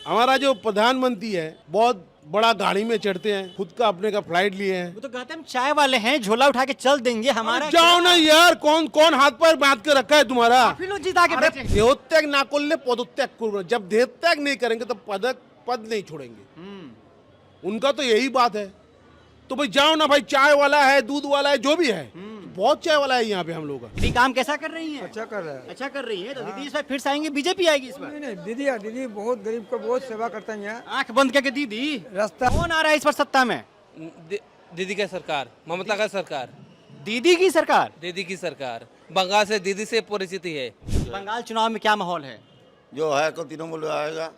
हमारा जो प्रधानमंत्री है बहुत बड़ा गाड़ी में चढ़ते हैं, खुद का अपने का फ्लाइट लिए हैं। वो तो कहते हैं हम चाय वाले हैं, झोला उठा के चल देंगे हमारा। जाओ ना यार, कौन कौन हाथ पर बांध के रखा है तुम्हारा? काफी लोग जिता के बैठे हैं। देहोत्याग ना करले पदोत्याग करो। जब देहत्याग नहीं करेंगे तो पद नहीं छोड़ेंगे। उनका तो यही बात है। तो भाई जाओ ना भाई, चाय वाला है, दूध वाला है, जो भी है, बहुत चाय वाला है यहाँ पे हम लोग का। दीदी काम कैसा कर रही है? अच्छा कर रहा है। अच्छा कर रही है। तो दीदी इस बार फिर से आएंगे, बीजेपी आएगी इस बार? नहीं नहीं, दीदी बहुत गरीब को बहुत सेवा करता है यहाँ। आंख बंद करके दीदी। रास्ता कौन आ रहा है इस बार सत्ता में? दीदी का सरकार, ममता का सरकार, दीदी की सरकार। दीदी की सरकार। बंगाल से दीदी से परिचिति है। बंगाल चुनाव में क्या माहौल है? जो है को तृणमूल आएगा।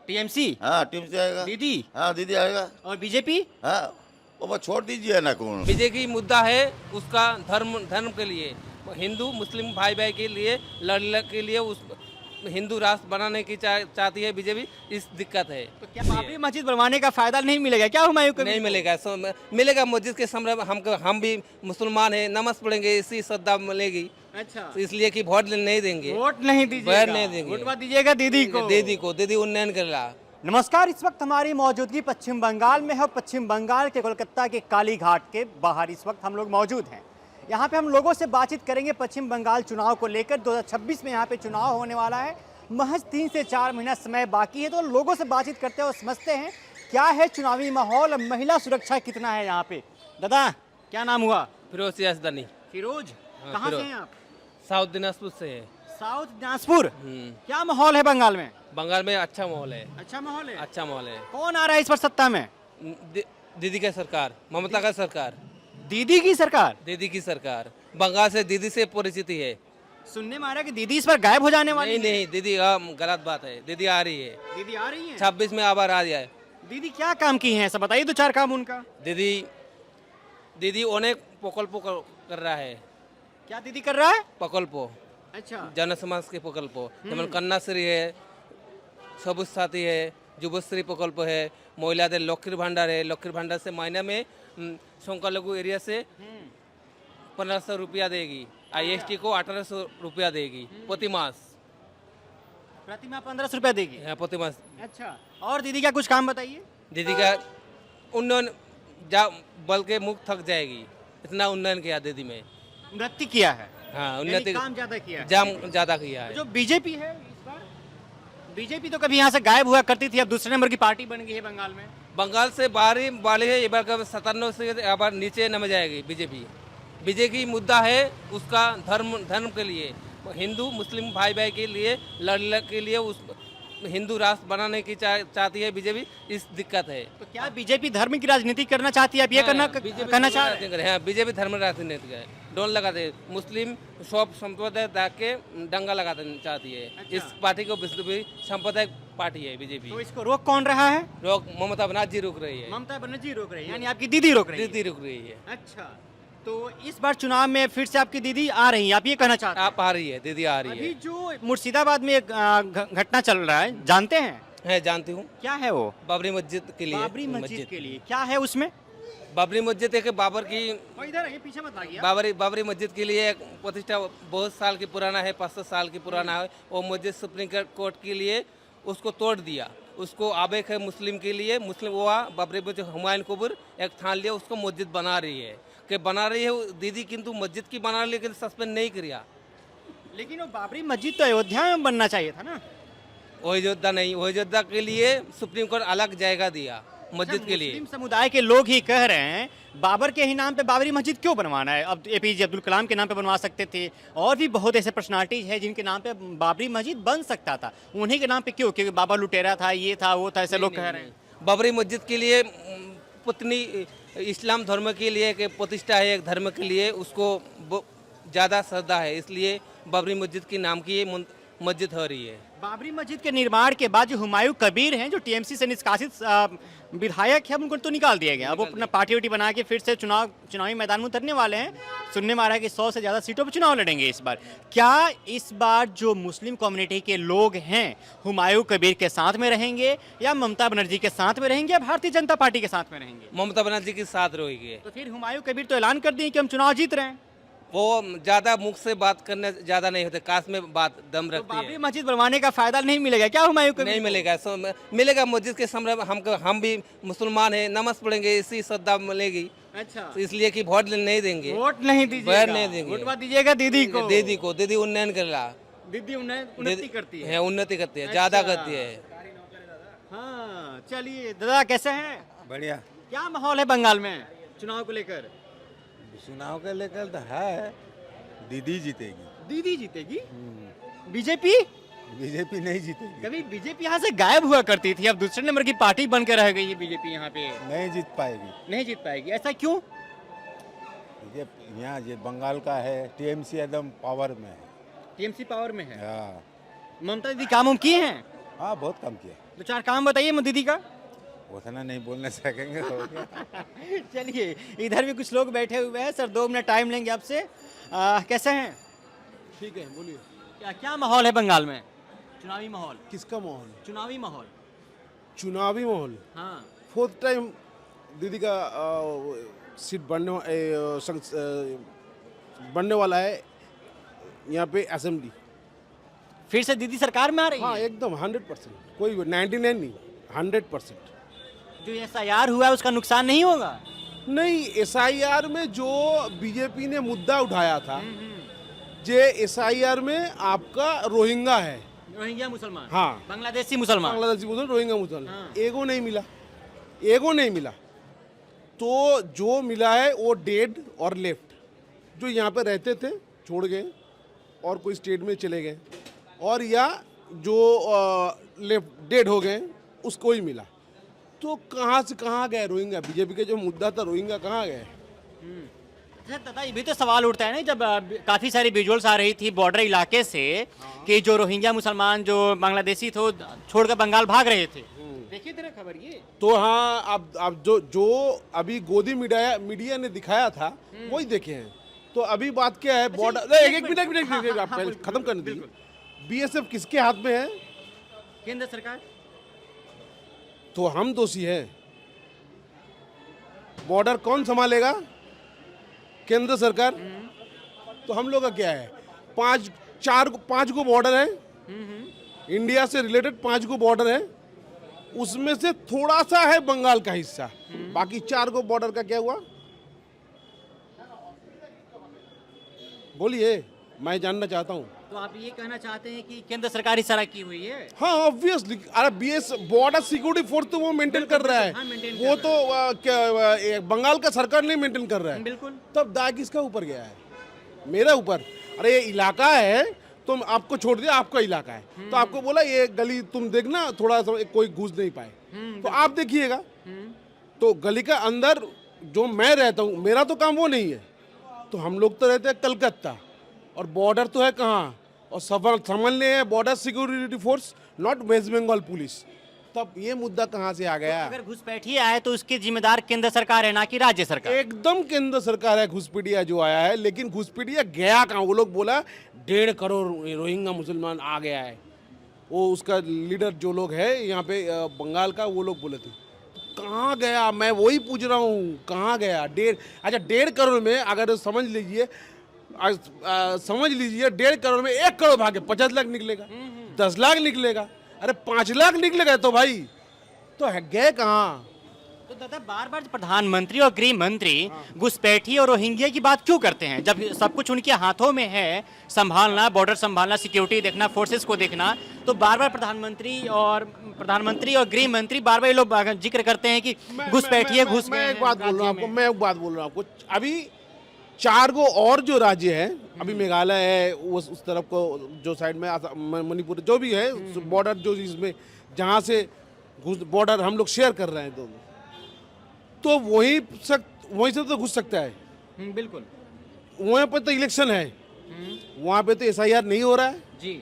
टीएमसी? हाँ, टीम से आएगा। दीदी? हाँ, दीदी आएगा। और बीजेपी? हाँ, वो छोड़ दीजिए ना कौन। बीजेपी मुद्दा है उसका धर्म के लिए, हिंदू मुस्लिम भाई भाई के लिए लड़ने के लिए, उस हिंदू राष्ट्र बनाने की चाहती है बीजेपी। इस दिक्कत है। तो क्या बाबरी मस्जिद बनवाने का फायदा नहीं मिलेगा क्या हुमायूं को? नहीं मिलेगा। मिलेगा मस्जिद के समय हम भी मुसलमान हैं, नमाज पढ़ेंगे, इसी श्रद्धा मिलेगी। अच्छा, तो इसलिए कि वोट नहीं देंगे। वोट नहीं दीजिएगा? वोट नहीं देंगे। वोट दीजिएगा दीदी को। दीदी उन्नयन करेगा। नमस्कार, इस वक्त हमारी मौजूदगी पश्चिम बंगाल में है। पश्चिम बंगाल के कोलकाता के काली घाट के बाहर इस वक्त हम लोग मौजूद हैं। यहाँ पे हम लोगों से बातचीत करेंगे पश्चिम बंगाल चुनाव को लेकर। 2026 में यहाँ पे चुनाव होने वाला है। महज 3 से 4 महीना समय बाकी है। तो लोगों से बातचीत करते हैं और समझते हैं क्या है चुनावी माहौल और महिला सुरक्षा कितना है यहाँ पे। दादा, क्या नाम हुआ? फिरोज सियासतदानी। फिरोज, हाँ, कहाँ से फिरोज। हैं आप? साउथ दिनाजपुर से है। साउथ दिनाजपुर। क्या माहौल है बंगाल में? बंगाल में अच्छा माहौल है। अच्छा माहौल है। अच्छा माहौल है। कौन आ रहा है इस बार सत्ता में? दीदी का सरकार, ममता का सरकार, दीदी की सरकार। दीदी की सरकार। बंगाल से दीदी से परिचिति है। सुनने में आ रहा है कि दीदी इस बार गायब हो जाने वाली नहीं है। नहीं, दीदी गलत बात है। दीदी आ रही है। दीदी आ रही है। 26 में आबार आ जाए। दीदी क्या काम की हैं, ऐसा बताइए तो 4 काम उनका। दीदी अनेक प्रकल्प कर रहा है। क्या दीदी कर रहा है? प्रकल्प, अच्छा, जनसमाज के प्रकल्प, যেমন কন্যাশ্রী है, সবুজ साथी है, युवश्री प्रकल्प है, महिलाদের लक्ष्मीर भंडार है। लक्ष्मीर भंडार से महीने में संख्यालघु एरिया से 1500 रुपया देगी। IST को 1800 रुपया देगी प्रति मास। प्रति माह 1500 रुपया देगी। हाँ, प्रति मास। अच्छा, और दीदी का कुछ काम बताइए। दीदी का उन्नयन बल के मुख थक जाएगी, इतना उन्नयन किया दीदी में। उन्नति किया है। हाँ, यानी उन्नति काम ज्यादा किया है। जाम ज्यादा किया है। जो बीजेपी है इस बार, बीजेपी तो कभी यहाँ से गायब हुआ करती थी, अब दूसरे नंबर की पार्टी बन गई है बंगाल में। बंगाल से बाहरी वाले है, एक बार 57 से एक बार नीचे नम जाएगी बीजेपी। बीजेपी मुद्दा है उसका धर्म के लिए, हिंदू मुस्लिम भाई भाई के लिए लड़ने के लिए, उस हिंदू राष्ट्र बनाने की चाहती है बीजेपी। इस दिक्कत है। तो क्या बीजेपी धर्म की राजनीति करना चाहती है? अब ये कहना चाह रहे हैं? बीजेपी धर्म राजनीति है। डोन लगाते मुस्लिम सब संप्रदाय के दंगा लगाते चाहती है। अच्छा। इस पार्टी को विश्व सांप्रदायिक पार्टी है बीजेपी। तो इसको रोक कौन रहा है? लोग ममता बनर्जी रोक रही है। ममता बनर्जी रोक रही है, यानी आपकी दीदी रोक रही है। दीदी रोक रही है। अच्छा, तो इस बार चुनाव में फिर से आपकी दीदी आ रही है, आप ये कहना चाहते हैं? आप आ रही है, दीदी आ रही अभी है। जो मुर्शिदाबाद में एक घटना चल रहा है, जानते हैं? है, जानती हूँ। क्या है वो? बाबरी मस्जिद के लिए। बाबरी मस्जिद के लिए क्या है उसमें? बाबरी मस्जिद एक बाबर की, इधर ये पीछे मत आइए। बाबरी मस्जिद के लिए एक प्रतिष्ठा बहुत साल की पुराना है, 500 साल की पुराना है। वो मस्जिद सुप्रीम कोर्ट के लिए उसको तोड़ दिया। उसको आबेक है मुस्लिम के लिए, मुस्लिम वो बाबरी मस्जिद हुमायूं कबीर एक ठान लिया, उसको मस्जिद बना रही है कि बना रही है दीदी, किंतु मस्जिद की बना रही, लेकिन सस्पेंड नहीं किया। लेकिन वो बाबरी मस्जिद तो अयोध्या में बनना चाहिए था ना। अयोध्या नहीं, अयोध्या के लिए सुप्रीम कोर्ट अलग जायगा दिया मस्जिद के लिए। मुस्लिम समुदाय के लोग ही कह रहे हैं बाबर के ही नाम पे बाबरी मस्जिद क्यों बनवाना है? अब APJ अब्दुल कलाम के नाम पे बनवा सकते थे, और भी बहुत ऐसे पर्सनालिटीज है जिनके नाम पे बाबरी मस्जिद बन सकता था, उन्हीं के नाम पे क्यों? क्योंकि बाबा लुटेरा था, ये था, वो था, ऐसे लोग कह रहे हैं। बाबरी मस्जिद के लिए पुतनी इस्लाम धर्म के लिए एक प्रतिष्ठा है, एक धर्म के लिए उसको ज़्यादा श्रद्धा है, इसलिए बाबरी मस्जिद के नाम की ये मस्जिद हो रही है। बाबरी मस्जिद के निर्माण के बाद जो हुमायूं कबीर हैं, जो TMC से निष्कासित विधायक है, उनको तो निकाल दिया गया। अब वो अपना पार्टी वार्टी बना के फिर से चुनावी मैदान में उतरने वाले हैं। सुनने में आ रहा है कि 100 से ज़्यादा सीटों पर चुनाव लड़ेंगे इस बार। क्या इस बार जो मुस्लिम कम्युनिटी के लोग हैं हुमायूं कबीर के साथ में रहेंगे, या ममता बनर्जी के साथ में रहेंगे, या भारतीय जनता पार्टी के साथ में रहेंगे? ममता बनर्जी के साथ रहेगी। तो फिर हुमायूं कबीर तो ऐलान कर दिए कि हम चुनाव जीत रहे हैं। वो ज्यादा मुख से बात करने ज्यादा नहीं होते, काश में बात दम तो रखती बाबरी है। मस्जिद बनवाने का फायदा नहीं मिलेगा क्या हुमायूं को? नहीं मिलेगा, मिलेगा मस्जिद के सामने हम भी मुसलमान हैं, नमाज पढ़ेंगे, इसी श्रद्धा मिलेगी। अच्छा, तो इसलिए कि वोट नहीं देंगे, वोट नहीं दीजिएगा, वोट नहीं देंगे। वोट दीजिएगा दीदी को। दीदी उन्नयन करेला, दीदी उन्नति करती है। उन्नति करती है, ज्यादा अच्छा। करती है। हाँ, चलिए दादा कैसे हैं? बढ़िया। क्या माहौल है बंगाल में चुनाव को लेकर? चुनाव के लेकर तो है, दीदी जीतेगी। दीदी जीतेगी? बीजेपी? बीजेपी नहीं जीतेगी, कभी बीजेपी यहाँ से गायब हुआ करती थी, अब दूसरे नंबर की पार्टी बन के रह गई है बीजेपी यहाँ पे। नहीं जीत पाएगी। नहीं जीत पाएगी, ऐसा क्यों? ये यहाँ ये बंगाल का है, टीएमसी एकदम पावर में है। टीएमसी पावर में है। हाँ ममता दीदी काम उम किए हैं? हाँ, बहुत कम किया। दो चार काम बताइए दीदी का। उतना नहीं बोलने सकेंगे हो गया। चलिए, इधर भी कुछ लोग बैठे हुए हैं। सर 2 मिनट टाइम लेंगे आपसे। कैसे हैं? ठीक है, बोलिए। क्या क्या माहौल है बंगाल में? चुनावी माहौल? किसका माहौल? चुनावी माहौल। चुनावी माहौल। हाँ, 4th टाइम दीदी का सीट बनने वाला है यहाँ पे असेंबली। फिर से दीदी सरकार में आ रही हाँ, है? एकदम 100%, कोई 99 नहीं, 100%। जो SIR हुआ है उसका नुकसान नहीं होगा? नहीं, SIR में जो बीजेपी ने मुद्दा उठाया था, जे SIR में आपका रोहिंगा है, रोहिंग्या मुसलमान। हाँ। बांग्लादेशी मुसलमान। बांग्लादेशी मुसलमान, रोहिंगा मुसलमान, हाँ। एगो नहीं मिला, एगो नहीं मिला। तो जो मिला है वो डेड और लेफ्ट, जो यहाँ पे रहते थे छोड़ गए और कोई स्टेट में चले गए, और या जो लेफ्ट डेड हो गए उसको ही मिला। तो कहाँ से कहाँ गए रोहिंगा? बीजेपी का जो मुद्दा था रोहिंगा कहाँ गए? अच्छा दादा, ये भी तो सवाल उठता है ना, जब काफी सारी विजुअल्स आ रही थी बॉर्डर इलाके से कि जो रोहिंग्या मुसलमान जो बांग्लादेशी थे वो छोड़कर बंगाल भाग रहे थे। देखिए तेरा खबर ये। तो हाँ, अब जो अभी गोदी मीडिया ने दिखाया था वही देखे हैं। तो अभी बात क्या है, बॉर्डर एक मिनट आप पहले खत्म करने दीजिए। BSF किसके हाथ में है? केंद्र सरकार। तो हम दोषी हैं। बॉर्डर कौन संभालेगा? केंद्र सरकार। तो हम लोग का क्या है? 5 को बॉर्डर है, इंडिया से रिलेटेड 5 को बॉर्डर है, उसमें से थोड़ा सा है बंगाल का हिस्सा, बाकी 4 को बॉर्डर का क्या हुआ? बोलिए, मैं जानना चाहता हूँ। तो आप ये कहना चाहते हैं कि केंद्र सरकार ही सारा की हुई है? हाँ, ऑब्वियसली। अरे BS बॉर्डर सिक्योरिटी फोर्स तो वो मेंटेन कर रहा है, हाँ, maintain वो कर तो बंगाल का सरकार नहीं मेंटेन कर रहा है। बिल्कुल। तब दाग किसका ऊपर गया है? मेरा ऊपर। अरे ये इलाका है, तुम आपको छोड़ दिया, आपका इलाका है, तो आपको बोला ये गली तुम देखना, थोड़ा सा कोई घुस नहीं पाए, तो आप देखिएगा। तो गली का अंदर जो मैं रहता हूँ, मेरा तो काम वो नहीं है। तो हम लोग तो रहते हैं कलकत्ता, और बॉर्डर तो है कहाँ, और संभालने है border security force, not West Bengal police. तब ये मुद्दा कहाँ से आ गया? अगर घुसपैठिया आए तो उसकी जिम्मेदार केंद्र सरकार है, ना कि राज्य सरकार। एकदम केंद्र सरकार है घुसपैठिया जो आया है, लेकिन घुसपैठिया गया कहाँ? वो लोग बोला 1.5 करोड़ रोहिंग्या मुसलमान आ गया है, वो उसका लीडर जो लोग है यहाँ पे बंगाल का, वो लोग बोले थे। तो कहाँ गया? मैं वही पूछ रहा हूँ, कहाँ गया? 1.5 करोड़ में अगर समझ लीजिए 1.5 करोड़ में 1 करोड़ भागे 50 लाख निकलेगा, 10 लाख निकलेगा, अरे 5 लाख निकलेगा। तो भाई तो है गए कहाँ? तो दादा, बार बार प्रधानमंत्री और गृह मंत्री घुसपैठी और रोहिंग्या की बात क्यों करते हैं, जब सब कुछ उनके हाथों में है? संभालना, बॉर्डर संभालना, सिक्योरिटी देखना, फोर्सेस को देखना, तो बार बार प्रधानमंत्री और गृह मंत्री बार बार ये लोग जिक्र करते हैं कि घुसपैठिए घुस गए मैं हैं एक बात बोल रहा हूँ राज्य आपको, में। मैं एक बात बोल रहा हूँ आपको। अभी 4 को और जो राज्य है, अभी मेघालय है, उस तरफ को जो साइड में मणिपुर जो भी है, बॉर्डर जो इसमें जहाँ से बॉर्डर हम लोग शेयर कर रहे हैं दोनों, तो वहीं से तो घुस सकता है। बिल्कुल। वहाँ पे तो इलेक्शन है, वहाँ पे तो SIR नहीं हो रहा है। जी।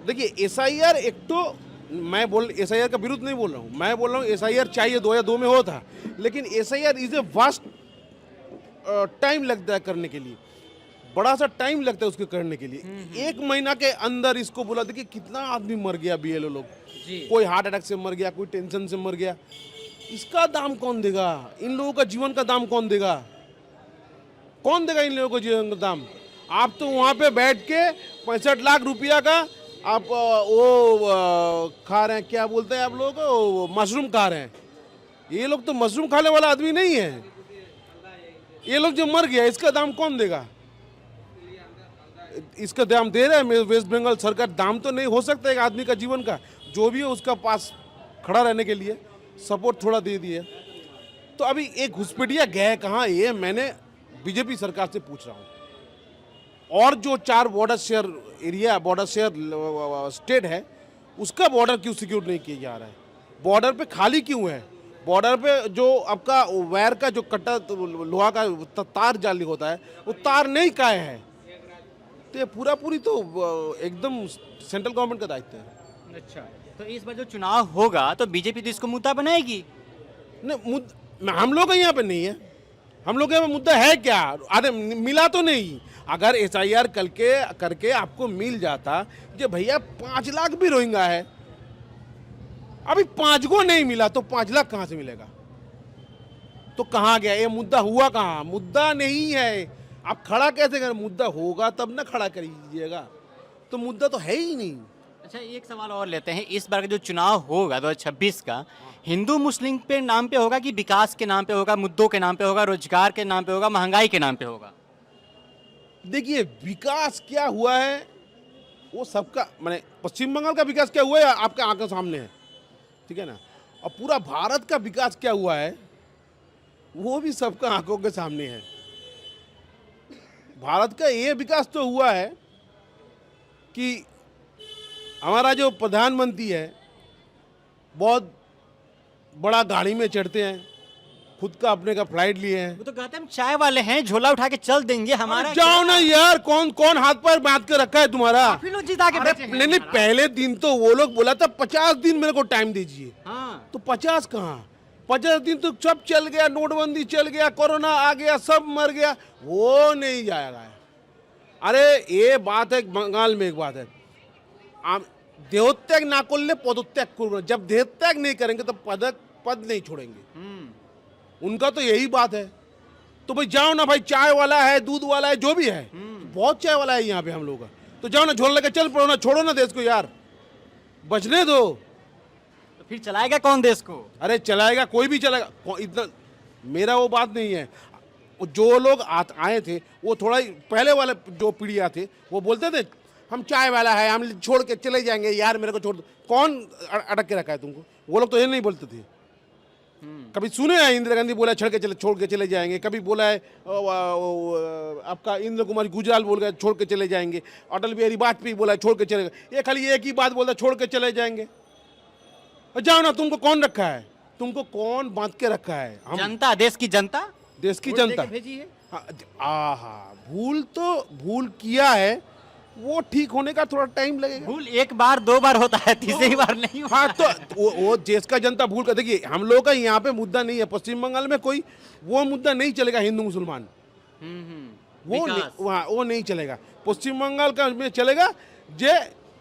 देखिए SIR एक तो मैं SIR का विरुद्ध नहीं बोल रहा हूँ, मैं बोल रहा हूँ SIR चाहिए, 2002 में होता, लेकिन SIR is a vast time लगता है करने के लिए, बड़ा सा टाइम लगता है उसको करने के लिए। 1 महीना के अंदर इसको बोला, देखिए कितना आदमी मर गया BLO लोग, कोई हार्ट अटैक से मर गया, कोई टेंशन से मर गया। इसका दाम कौन देगा? इन लोगों का जीवन का दाम कौन देगा? कौन देगा इन लोगों को जीवन का दाम? आप तो वहाँ पे बैठ के 65 लाख रुपया का आप खा रहे हैं, क्या बोलते हैं आप लोग, मशरूम खा रहे हैं। ये लोग तो मशरूम खाने वाला आदमी नहीं है। ये लोग जो मर गया इसका दाम कौन देगा? इसका दाम दे रहा है वेस्ट बंगाल सरकार। दाम तो नहीं हो सकता एक आदमी का जीवन का, जो भी है उसका पास खड़ा रहने के लिए सपोर्ट थोड़ा दे दिए। तो अभी एक घुसपैठिया गए कहाँ, ये मैंने बीजेपी सरकार से पूछ रहा हूँ। और जो 4 border share area, border share state है, उसका बॉर्डर क्यों सिक्योर नहीं किया जा रहा है? बॉर्डर पे खाली क्यों है? बॉर्डर पे जो आपका वायर का जो कट्टा लोहा का तार जाली होता है, वो तार नहीं काहे है। तो ये पूरी तो एकदम सेंट्रल गवर्नमेंट का दायित्व है। अच्छा, तो इस बार जो चुनाव होगा तो बीजेपी तो इसको मुद्दा बनाएगी? नहीं, हम लोग का यहाँ पे नहीं है। हम लोग के यहाँ पे मुद्दा है क्या? अरे मिला तो नहीं। अगर SIR करके आपको मिल जाता कि भैया 5 लाख भी रोहिंगा है, अभी 5 को नहीं मिला तो 5 लाख कहाँ से मिलेगा? तो कहाँ गया ये मुद्दा? हुआ कहाँ? मुद्दा नहीं है। आप खड़ा कैसे करें? मुद्दा होगा तब ना खड़ा करिएगा। तो मुद्दा तो है ही नहीं। अच्छा, एक सवाल और लेते हैं। इस बार का जो चुनाव होगा 2026 का, हिंदू मुस्लिम पे नाम पे होगा कि विकास के नाम पे होगा, मुद्दों के नाम पे होगा, रोजगार के नाम पे होगा, महंगाई के नाम पे होगा? देखिए, विकास क्या हुआ है वो सबका, माने पश्चिम बंगाल का विकास क्या हुआ है आपके आंखों सामने है, ठीक है ना। और पूरा भारत का विकास क्या हुआ है वो भी सबका आंखों के सामने है। भारत का ये विकास तो हुआ है कि हमारा जो प्रधानमंत्री है बहुत बड़ा गाड़ी में चढ़ते हैं, खुद का अपने का फ्लाइट लिए हैं। वो तो कहते हैं हम चाय वाले हैं, झोला उठा के चल देंगे, हमारा जाओ ना यार, कौन कौन हाथ पर बांध के रखा है तुम्हारा? काफी लोग जिता के बैठे हैं। नहीं, पहले दिन तो वो लोग बोला था 50 दिन मेरे को टाइम दीजिए। हाँ, तो 50 कहाँ? 50 दिन तो सब चल गया, नोटबंदी चल गया, कोरोना आ गया, सब मर गया, वो नहीं जाएगा। अरे ये बात है, बंगाल में एक बात है, देहत्याग ना करले पदत्याग करो। जब देहत्याग नहीं करेंगे तो पद नहीं छोड़ेंगे। उनका तो यही बात है। तो भाई जाओ ना भाई, चाय वाला है, दूध वाला है, जो भी है, बहुत चाय वाला है यहाँ पे हम लोग का। तो जाओ ना, झोल लेकर चल पड़ो ना, छोड़ो ना देश को यार, बचने दो। तो फिर चलाएगा कौन देश को? अरे चलाएगा, कोई भी चलाएगा। इतना मेरा वो बात नहीं है। जो लोग आए थे वो थोड़ा पहले वाले जो पीढ़ियाँ थे वो बोलते थे हम चाय वाला है, हम छोड़ के चले जाएंगे यार, मेरे को छोड़ दो। कौन अटक के रखा है तुमको? वो लोग तो ये नहीं बोलते थे। कभी सुने हैं इंदिरा गांधी बोला छोड़ के चले जाएंगे? कभी बोला है आपका इंद्र कुमार गुजराल बोल गए छोड़ के चले जाएंगे? अटल बिहारी वाजपेयी बोला छोड़ के चले गए? ये खाली एक ही बात बोलता छोड़ के चले जाएंगे। जाओ ना, तुमको कौन रखा है? तुमको कौन बांध के रखा है? हम जनता, देश की जनता, देश की वोट जनता देके भेजी है। भूल किया है, वो ठीक होने का थोड़ा टाइम लगेगा। भूल एक बार 2 बार होता है, तीसरी बार नहीं होता। हाँ, तो वो देश का जनता भूल कर। देखिए, हम लोग का यहाँ पे मुद्दा नहीं है। पश्चिम बंगाल में कोई वो मुद्दा नहीं चलेगा हिंदू मुसलमान, वो नहीं चलेगा। पश्चिम बंगाल का में चलेगा जे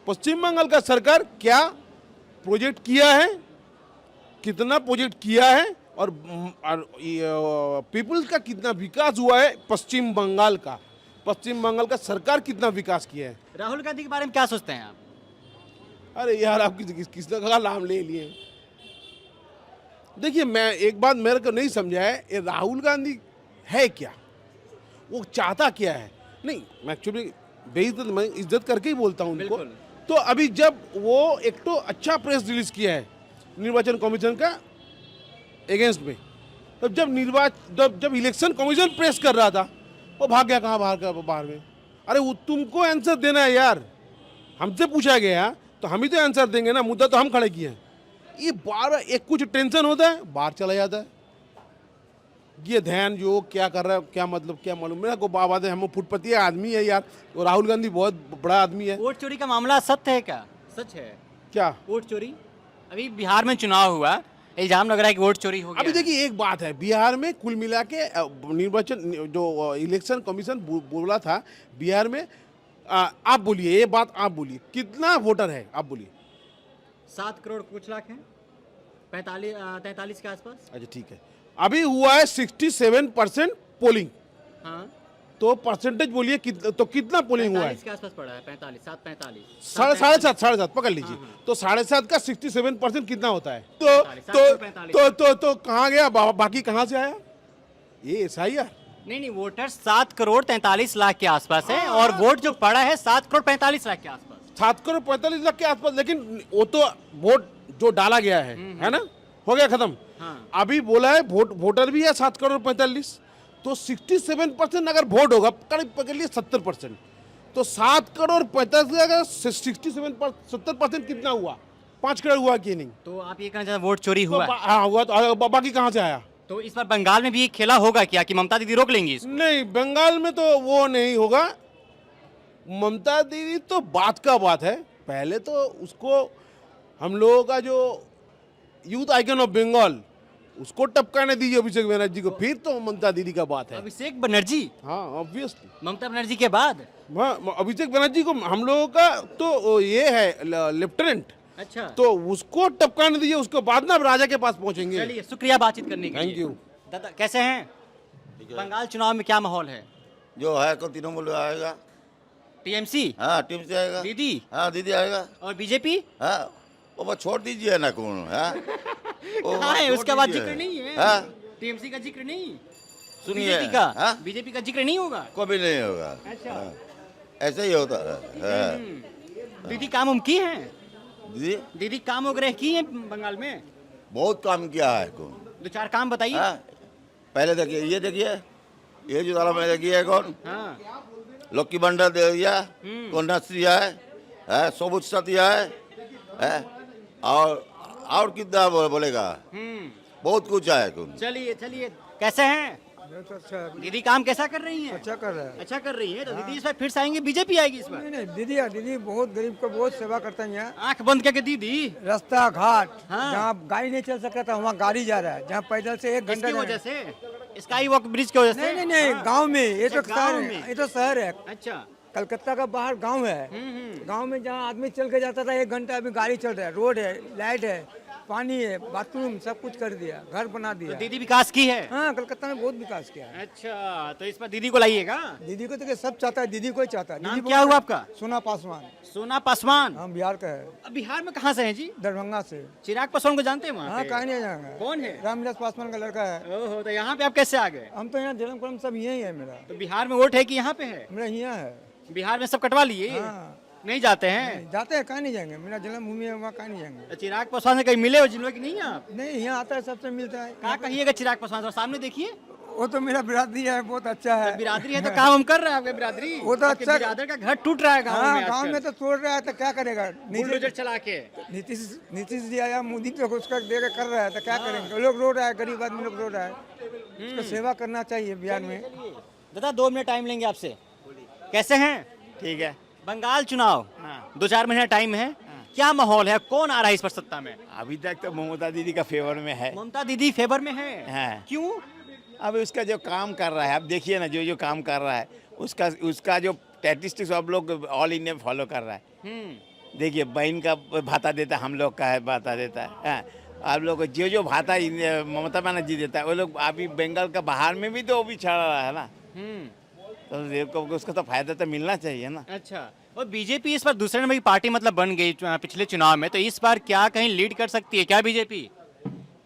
पश्चिम बंगाल का सरकार क्या प्रोजेक्ट किया है, कितना प्रोजेक्ट किया है, और पीपल्स का कितना विकास हुआ है। पश्चिम बंगाल का सरकार कितना विकास किया है। राहुल गांधी के बारे में क्या सोचते हैं आप? अरे यार, आप किसने का नाम ले लिए? देखिए, मैं एक बात मेरे को नहीं समझा है, ये राहुल गांधी है क्या, वो चाहता क्या है? नहीं, मैं एक्चुअली बेइज्जत, मैं इज्जत करके ही बोलता हूँ उनको। तो अभी जब वो एक तो अच्छा प्रेस रिलीज किया है निर्वाचन कमीशन का अगेंस्ट में, तब जब इलेक्शन कमीशन प्रेस कर रहा था वो भाग गया कहाँ बाहर में। अरे वो तुमको आंसर देना है यार, हमसे पूछा गया तो हम ही तो आंसर देंगे ना, मुद्दा तो हम खड़े किए हैं। ये बार एक कुछ टेंशन होता है बाहर चला जाता है। ये ध्यान जो क्या कर रहा है, क्या मतलब, क्या मालूम। मेरा को बात है, हम फुटपति आदमी है यार, और राहुल गांधी बहुत बड़ा आदमी है। वोट चोरी का मामला सत्य है क्या? सच है क्या वोट चोरी? अभी बिहार में चुनाव हुआ, इल्जाम लग रहा है कि वोट चोरी हो गया। अभी देखिए, एक बात है, बिहार में कुल मिला के निर्वाचन जो इलेक्शन कमीशन बोला था बिहार में, आप बोलिए ये बात, आप बोलिए कितना वोटर है, आप बोलिए। 7 करोड़ कुछ लाख हैं, 43 के आसपास। अच्छा ठीक है, अभी हुआ है 67% पोलिंग। हाँ, तो परसेंटेज बोलिए तो कितना पोलिंग हुआ है? 45 के आसपास पड़ा है, 45, 7:45, साढ़े सात पकड़ लीजिए। तो 7.5 का 67% कितना होता है? तो कहाँ गया बाकी कहाँ से आया ये SIR? नहीं, वोटर 7 करोड़ 43 लाख के आसपास है और वोट जो पड़ा है 7 करोड़ 45 लाख के आसपास। 7 करोड़ 45 लाख के आसपास, लेकिन वो तो वोट जो डाला गया है ना, हो गया खत्म। हाँ। अभी बोला है वोटर भी है 7 करोड़ 45, तो 67% अगर वोट होगा, करीब पकड़ लिए 70%, तो 7 करोड़ 45 अगर 70% कितना हुआ? 5 करोड़ हुआ कि नहीं? तो आप ये कहना चाहते हैं वोट चोरी तो हुआ है? हाँ हुआ, तो बाकी कहाँ से आया? तो इस बार बंगाल में भी एक खेला होगा क्या कि ममता दीदी रोक लेंगी इसको? नहीं, बंगाल में तो वो नहीं होगा। ममता दीदी तो बात का बात है, पहले तो उसको हम लोगों का जो यूथ आइकन ऑफ बंगाल उसको टपकाने दीजिए अभिषेक बनर्जी को, फिर तो ममता दीदी का बात है। अभिषेक बनर्जी? हाँ ऑब्वियसली, ममता बनर्जी के बाद? अभिषेक बनर्जी को हम लोगों का तो ये है लेफ्टिनेंट, अच्छा, तो उसको टपकाने दीजिए, उसको बाद में राजा के पास पहुंचेंगे। चलिए शुक्रिया बातचीत करने के लिए। Thank you. दादा कैसे हैं? बंगाल चुनाव में क्या माहौल है? जो है को तृणमूल आएगा। टीएमसी? हाँ टीम से आएगा। दीदी? हाँ दीदी आएगा। और बीजेपी? हाँ वो बस छोड़ दीजिए ना कौन है। कहाँ है उसका बात जिक्र नहीं है? हाँ टीएमसी का जिक्र नहीं? सुनिए। बीजेपी का? हाँ बीजेपी का जिक्र नहीं होगा? कभी नहीं होगा। अच्छा। हाँ, ऐसे ही होता है। दीदी काम उम की हैं? दीदी दीदी काम वगैरह की हैं बंगाल में? बहुत काम किया है कौन। 2-4 काम बताइए। हाँ पहले देखिए, ये जो दाला में देखिए कौन, हाँ। लक्की भंडार दे दिया, कन्याश्री है, सबूत सा दिया है, और कितना बोलेगा, बहुत कुछ है कौन। चलिए कैसे हैं? बहुत अच्छा है। दीदी काम कैसा कर रही हैं? अच्छा कर रहा है। अच्छा कर रही है। तो दीदी इस बार फिर से आएंगे, बीजेपी आएगी इस बार? नहीं दीदी बहुत गरीब को बहुत सेवा करते हैं यहाँ। आंख बंद करके दीदी? रास्ता घाट हाँ। जहाँ गाड़ी नहीं चल सकता था वहाँ गाड़ी जा रहा है, जहाँ पैदल से 1 घंटा इसकी वजह से, स्काई वॉक ब्रिज की वजह से? नहीं गांव में, ये तो अच्छा, गाँव शहर है, में। ये तो शहर है। अच्छा। कलकत्ता का बाहर गांव है। गांव में जहाँ आदमी चल के जाता था 1 घंटा, अभी गाड़ी चल रहा है, रोड है, लाइट है, पानी है, बाथरूम सब कुछ कर दिया, घर बना तो दिया। दीदी विकास की है? हाँ कलकत्ता में बहुत विकास किया है। अच्छा, तो इस पर दीदी को लाइएगा? दीदी को तो सब चाहता है, दीदी को ही चाहता है। नाम दीदी क्या हुआ आपका? सोना पासवान। सोना पासवान? हम बिहार का है, अब बिहार में कहाँ से हैं जी? दरभंगा से। चिराग पासवान को जानते हैं वहाँ हाँ पे? कहीं नहीं जाएंगे। कौन है? रामविलास पासवान का लड़का है। ओहो, तो यहाँ पे आप कैसे आ गए? हम तो यहाँ जन्म कर्म सब यही है मेरा। तो बिहार में वोट है कि यहाँ पे है? मेरा यहाँ है। बिहार में सब कटवा लिए? हाँ। नहीं जाते हैं? जाते हैं, कहीं नहीं जाएंगे, मेरा जन्मभूमि है, वहाँ कहीं नहीं जाएंगे। तो चिराग पासवान से कहीं मिले हो जिनमें कि नहीं आप? नहीं यहाँ आता है, सबसे मिलता है। कहाँ कहिएगा चिराग पासवान से? सामने देखिए, वो तो मेरा बिरादरी है, बहुत अच्छा है। बिरादरी है तो काम हम कर रहे हैं आपके बिरादरी। वो तो आपके अच्छा- बिरादर का घर टूट रहा है गाँव हाँ में गाँव में आजकल। तो तोड़ रहा है, तो क्या करेगा। बुलडोजर चला के। नीतीश जी आया, मोदी तो उसका दे के कर रहा है, तो क्या करेंगे। लोग रो रहा है, गरीब आदमी लोग रो रहा है, उसको सेवा करना चाहिए बिहार में। दादा 2 मिनट टाइम लेंगे आपसे। कैसे हैं? ठीक है। बंगाल चुनाव 2-4 महीना टाइम है, क्या माहौल है? कौन आ रहा है इस पर सत्ता में? अभी तक तो ममता दीदी का फेवर में है। ममता दीदी फेवर में है? हाँ। क्यों? अब उसका जो काम कर रहा है, आप देखिए ना, जो काम कर रहा है, उसका जो स्टैटिस्टिक्स आप लोग ऑल इंडिया फॉलो कर रहा है। देखिए बहन का भाता देता है, हम लोग का है भाता देता है। हाँ। आप लोग को जो भाता ममता बनर्जी देता है, वो लोग अभी बंगाल का बाहर में भी तो वो भी छड़ा रहा है ना, तो उसका तो फायदा तो मिलना चाहिए ना। अच्छा, और बीजेपी इस बार दूसरे नंबर की पार्टी मतलब बन गई पिछले चुनाव में, तो इस बार क्या कहीं लीड कर सकती है क्या बीजेपी?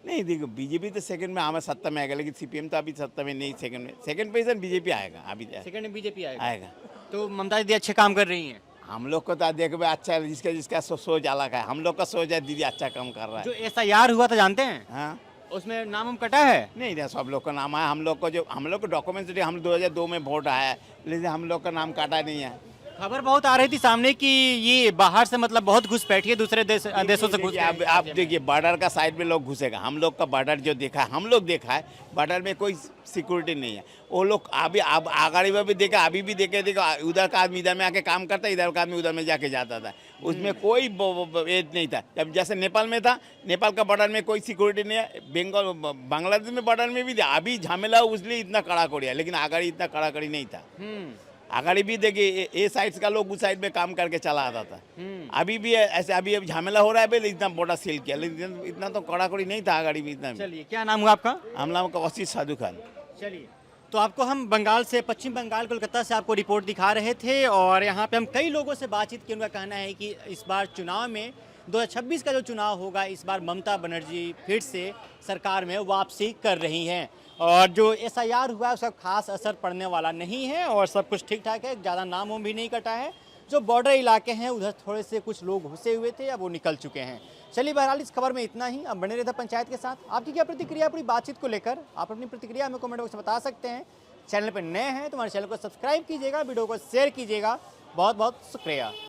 नहीं देखो, बीजेपी तो सेकंड में हमें सत्ता में आएगा, लेकिन सीपीएम तो अभी सत्ता में नहीं, सेकंड पोजीशन बीजेपी आएगा अभी। सेकंड में बीजेपी आएगा। तो ममता दीदी अच्छे काम कर रही हैं? हम लोग को तो देखो अच्छा है, जिसका सोच अलग है। हम लोग का सोच है दीदी अच्छा काम कर रहा है। जो SIR हुआ था जानते हैं? हाँ उसमें नाम हम कटा है? नहीं नहीं, सब लोग का नाम आया। हम लोग को डॉक्यूमेंट्स हम 2002 में वोट आया है, लेकिन हम लोग का नाम काटा नहीं है। खबर बहुत आ रही थी सामने कि ये बाहर से मतलब बहुत घुसपैठी है, दूसरे देशों से घुस। आप देखिए बॉर्डर का साइड में लोग घुसेगा। हम लोग का बॉर्डर जो देखा है, हम लोग देखा है, बॉर्डर में कोई सिक्योरिटी नहीं है। वो लोग अभी आगाड़ी में भी देखा, अभी भी देखा, उधर का आदमी इधर में आके काम करता, इधर का आदमी उधर में जाके जाता था। उसमें कोई एज नहीं था। जब जैसे नेपाल में था, नेपाल का बॉर्डर में कोई सिक्योरिटी नहीं है। बांग्लादेश में बॉर्डर में भी था। अभी झमेला उसलिए इतना कड़ाकड़ी है, लेकिन आगाड़ी इतना कड़ाकड़ी नहीं था। आगाड़ी भी देखिए, ए साइड का लोग उस साइड में काम करके चला आता था। अभी भी ऐसे, अभी झमेला हो रहा है, पहले इतना बॉर्डर सील किया, लेकिन इतना तो कड़ाकड़ी नहीं था आगाड़ी भी इतना। चलिए, क्या नाम हुआ आपका? हम नाम का वसीफ साधु खान। चलिए, तो आपको हम बंगाल से, पश्चिम बंगाल कोलकाता से आपको रिपोर्ट दिखा रहे थे और यहाँ पे हम कई लोगों से बातचीत की। उनका कहना है कि इस बार चुनाव में 2026 का जो चुनाव होगा, इस बार ममता बनर्जी फिर से सरकार में वापसी कर रही हैं और जो SIR हुआ है उसका खास असर पड़ने वाला नहीं है और सब कुछ ठीक ठाक है, ज़्यादा नाम भी नहीं कटा है। जो बॉर्डर इलाके हैं उधर थोड़े से कुछ लोग घुसे हुए थे, अब वो निकल चुके हैं। चलिए बहरहाल इस खबर में इतना ही। अब बने रहते पंचायत के साथ। आपकी क्या प्रतिक्रिया पूरी बातचीत को लेकर? आप अपनी प्रतिक्रिया हमें कमेंट बॉक्स में बता सकते हैं। चैनल पर नए हैं तो हमारे चैनल को सब्सक्राइब कीजिएगा, वीडियो को शेयर कीजिएगा। बहुत बहुत शुक्रिया।